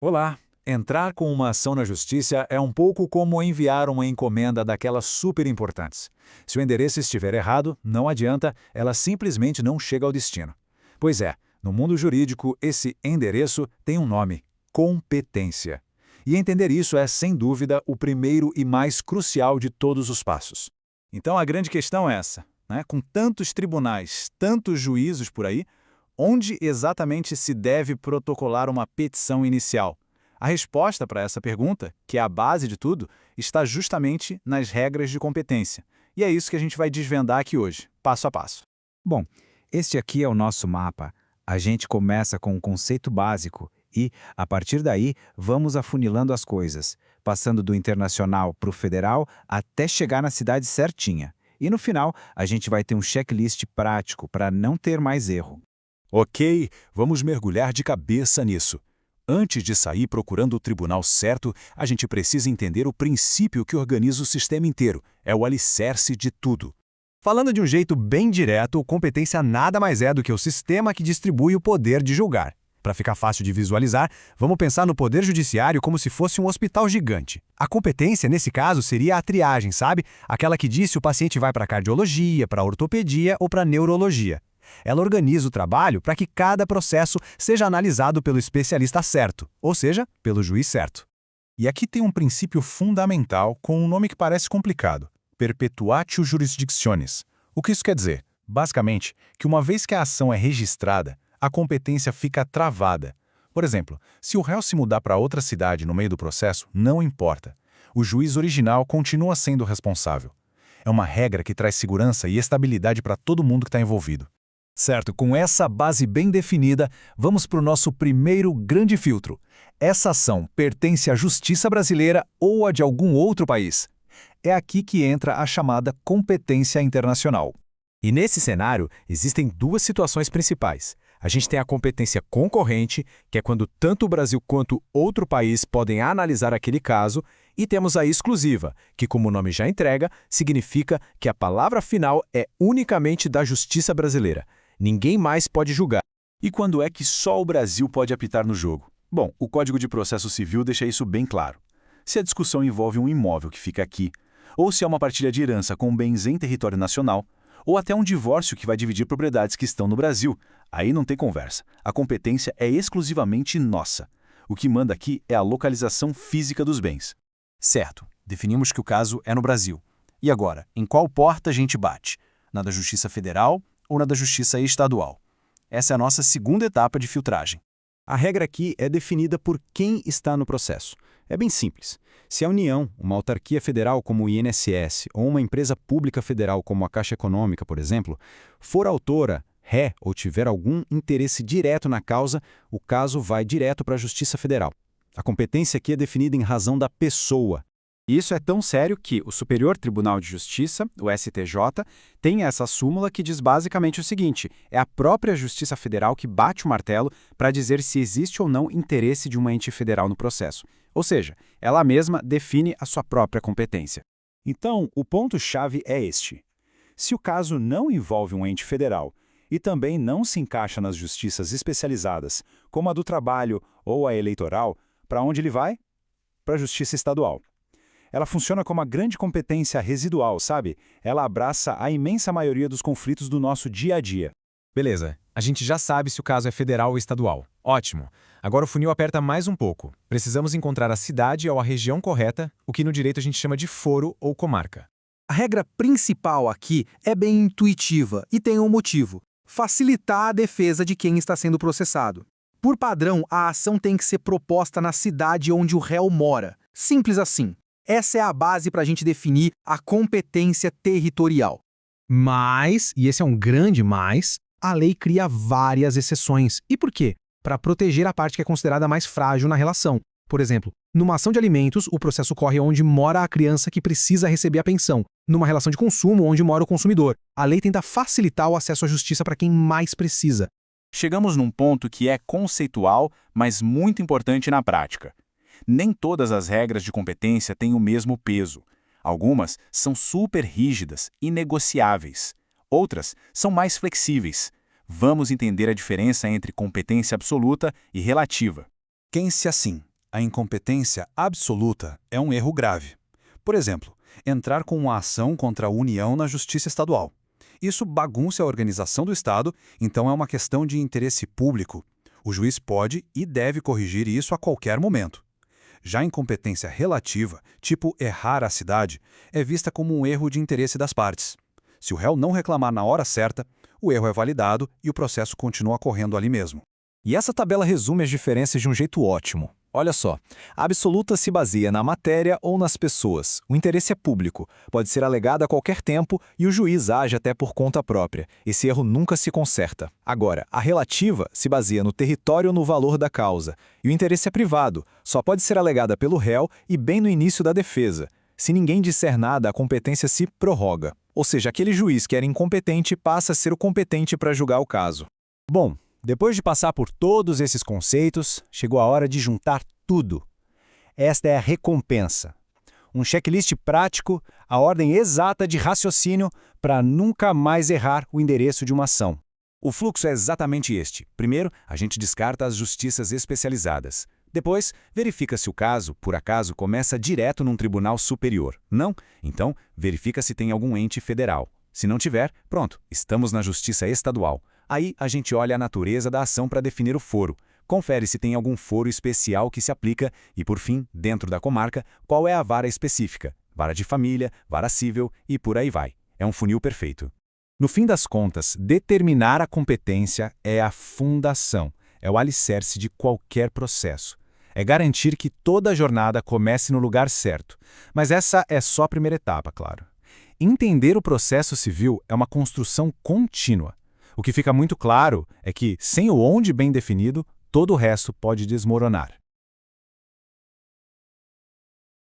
Olá! Entrar com uma ação na justiça é um pouco como enviar uma encomenda daquelas super importantes. Se o endereço estiver errado, não adianta, ela simplesmente não chega ao destino. Pois é, no mundo jurídico, esse endereço tem um nome: competência. E entender isso é, sem dúvida, o primeiro e mais crucial de todos os passos. Então a grande questão é essa, né? Com tantos tribunais, tantos juízos por aí, onde exatamente se deve protocolar uma petição inicial? A resposta para essa pergunta, que é a base de tudo, está justamente nas regras de competência. E é isso que a gente vai desvendar aqui hoje, passo a passo. Bom, este aqui é o nosso mapa. A gente começa com um conceito básico e, a partir daí, vamos afunilando as coisas, passando do internacional para o federal até chegar na cidade certinha. E no final, a gente vai ter um checklist prático para não ter mais erro. Ok, vamos mergulhar de cabeça nisso. Antes de sair procurando o tribunal certo, a gente precisa entender o princípio que organiza o sistema inteiro. É o alicerce de tudo. Falando de um jeito bem direto, competência nada mais é do que o sistema que distribui o poder de julgar. Para ficar fácil de visualizar, vamos pensar no poder judiciário como se fosse um hospital gigante. A competência, nesse caso, seria a triagem, sabe? Aquela que diz se o paciente vai para cardiologia, para ortopedia ou para neurologia. Ela organiza o trabalho para que cada processo seja analisado pelo especialista certo, ou seja, pelo juiz certo. E aqui tem um princípio fundamental com um nome que parece complicado: perpetuatio jurisdictionis. O que isso quer dizer? Basicamente, que uma vez que a ação é registrada, a competência fica travada. Por exemplo, se o réu se mudar para outra cidade no meio do processo, não importa. O juiz original continua sendo responsável. É uma regra que traz segurança e estabilidade para todo mundo que está envolvido. Certo, com essa base bem definida, vamos para o nosso primeiro grande filtro. Essa ação pertence à justiça brasileira ou a de algum outro país? É aqui que entra a chamada competência internacional. E nesse cenário, existem duas situações principais. A gente tem a competência concorrente, que é quando tanto o Brasil quanto outro país podem analisar aquele caso, e temos a exclusiva, que, como o nome já entrega, significa que a palavra final é unicamente da justiça brasileira. Ninguém mais pode julgar. E quando é que só o Brasil pode apitar no jogo? Bom, o Código de Processo Civil deixa isso bem claro. Se a discussão envolve um imóvel que fica aqui, ou se é uma partilha de herança com bens em território nacional, ou até um divórcio que vai dividir propriedades que estão no Brasil, aí não tem conversa. A competência é exclusivamente nossa. O que manda aqui é a localização física dos bens. Certo, definimos que o caso é no Brasil. E agora, em qual porta a gente bate? Na da Justiça Federal ou na da Justiça Estadual? Essa é a nossa segunda etapa de filtragem. A regra aqui é definida por quem está no processo. É bem simples. Se a União, uma autarquia federal como o INSS ou uma empresa pública federal como a Caixa Econômica, por exemplo, for autora, ré ou tiver algum interesse direto na causa, o caso vai direto para a Justiça Federal. A competência aqui é definida em razão da pessoa. E isso é tão sério que o Superior Tribunal de Justiça, o STJ, tem essa súmula que diz basicamente o seguinte: é a própria Justiça Federal que bate o martelo para dizer se existe ou não interesse de uma ente federal no processo. Ou seja, ela mesma define a sua própria competência. Então, o ponto-chave é este. Se o caso não envolve um ente federal e também não se encaixa nas justiças especializadas, como a do trabalho ou a eleitoral, para onde ele vai? Para a Justiça Estadual. Ela funciona como a grande competência residual, sabe? Ela abraça a imensa maioria dos conflitos do nosso dia a dia. Beleza, a gente já sabe se o caso é federal ou estadual. Ótimo. Agora o funil aperta mais um pouco. Precisamos encontrar a cidade ou a região correta, o que no direito a gente chama de foro ou comarca. A regra principal aqui é bem intuitiva e tem um motivo: facilitar a defesa de quem está sendo processado. Por padrão, a ação tem que ser proposta na cidade onde o réu mora. Simples assim. Essa é a base para a gente definir a competência territorial. Mas, e esse é um grande mas, a lei cria várias exceções. E por quê? Para proteger a parte que é considerada mais frágil na relação. Por exemplo, numa ação de alimentos, o processo ocorre onde mora a criança que precisa receber a pensão. Numa relação de consumo, onde mora o consumidor. A lei tenta facilitar o acesso à justiça para quem mais precisa. Chegamos num ponto que é conceitual, mas muito importante na prática. Nem todas as regras de competência têm o mesmo peso. Algumas são super rígidas, inegociáveis. Outras são mais flexíveis. Vamos entender a diferença entre competência absoluta e relativa. Pense assim: A incompetência absoluta é um erro grave. Por exemplo, entrar com uma ação contra a União na Justiça Estadual. Isso bagunça a organização do Estado, então é uma questão de interesse público. O juiz pode e deve corrigir isso a qualquer momento. Já a incompetência relativa, tipo errar a cidade, é vista como um erro de interesse das partes. Se o réu não reclamar na hora certa, o erro é validado e o processo continua correndo ali mesmo. E essa tabela resume as diferenças de um jeito ótimo. Olha só, a absoluta se baseia na matéria ou nas pessoas. O interesse é público, pode ser alegado a qualquer tempo e o juiz age até por conta própria. Esse erro nunca se conserta. Agora, a relativa se baseia no território ou no valor da causa. E o interesse é privado, só pode ser alegada pelo réu e bem no início da defesa. Se ninguém disser nada, a competência se prorroga. Ou seja, aquele juiz que era incompetente passa a ser o competente para julgar o caso. Bom, depois de passar por todos esses conceitos, chegou a hora de juntar tudo. Esta é a recompensa. Um checklist prático, a ordem exata de raciocínio para nunca mais errar o endereço de uma ação. O fluxo é exatamente este. Primeiro, a gente descarta as justiças especializadas. Depois, verifica se o caso, por acaso, começa direto num tribunal superior. Não? Então, verifica se tem algum ente federal. Se não tiver, pronto, estamos na justiça estadual. Aí, a gente olha a natureza da ação para definir o foro. Confere se tem algum foro especial que se aplica e, por fim, dentro da comarca, qual é a vara específica. Vara de família, vara cível e por aí vai. É um funil perfeito. No fim das contas, determinar a competência é a fundação, é o alicerce de qualquer processo. É garantir que toda a jornada comece no lugar certo. Mas essa é só a primeira etapa, claro. Entender o processo civil é uma construção contínua. O que fica muito claro é que, sem o onde bem definido, todo o resto pode desmoronar.